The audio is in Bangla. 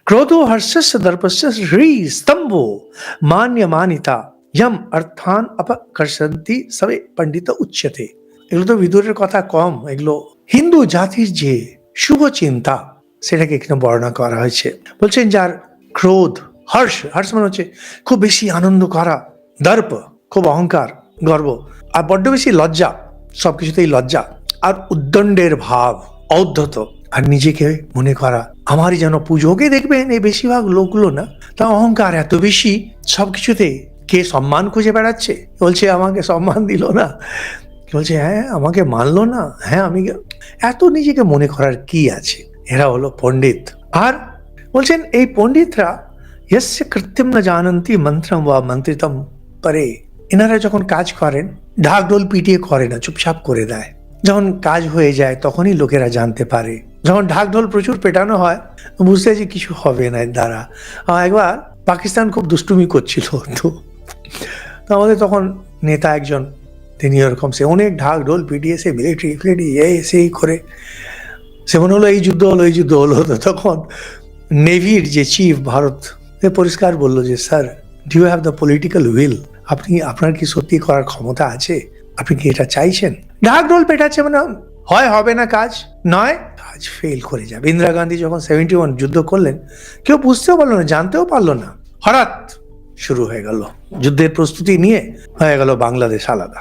क्रोधो हर्षस्य दर्पस्य ह्री स्तंभो मान्य मानिता यम अर्थान अपकर्षन्ति সবে পণ্ডিত উচ্যতে। এগুলো তো বিদুরের কথা কম, এগুলো হিন্দু জাতির যে শুভ চিন্তা সেটাকে এখানে বর্ণনা করা হয়েছে। বলছেন যার ক্রোধ, হর্ষ, হর্ষ মানে হচ্ছে খুব বেশি আনন্দ করা, দর্প খুব অহংকার, গর্ব, আর বড্ড বেশি লজ্জা, সবকিছুতেই লজ্জা, আর উদ্দণ্ডের ভাব, ঔদ্ধত, আর নিজেকে মনে করা আমারই যেন পুজোকে দেখবেন এই বেশিরভাগ লোকগুলো না, তা অহংকার এত বেশি সবকিছুতে। কে সম্মান খুঁজে বেড়াচ্ছে, বলছে আমাকে সম্মান দিল না, বলছে হ্যাঁ আমাকে মানলো না, হ্যাঁ আমি, এত নিজেকে মনে করার কি আছে। এরা হলো পণ্ডিত। আর বলছেন এই পণ্ডিতরা यस्य कृत्यम न जानन्ति मंत्रम व मंत्रितम परे, এনারা যখন কাজ করেন ঢাকঢোল পিটিয়ে করে না, চুপচাপ করে দেয়। যখন কাজ হয়ে যায় তখনই লোকেরা জানতে পারে। যখন ঢাকঢোল প্রচুর পেটানো হয় বুঝতে যে কিছু হবে না এর দ্বারা। একবার পাকিস্তান খুব দুষ্টুমি করছিল, তো আমাদের তখন নেতা একজন, তিনি ওরকম সে অনেক ঢাকঢোল পিটিয়ে সে মিলিটারি সেই করে সে মনে হলো এই যুদ্ধ হলো, এই যুদ্ধ হলো। তখন নেভির যে চিফ ভারত পরিষ্কার বললো যে sir, do you have the political will, আপনি আপনার কি সত্যি করার ক্ষমতা আছে, আপনি কি এটা চাইছেন? ঢাকঢোল পেটাচ্ছে মানে হয় হবে না কাজ, নয় কাজ ফেল করে যাবে। ইন্দিরা গান্ধী যখন 71 যুদ্ধ করলেন কেউ বুঝতেও পারলো না, জানতেও পারলো না, হঠাৎ শুরু হয়ে গেল যুদ্ধের প্রস্তুতি নিয়ে, হয়ে গেল বাংলাদেশ আলাদা।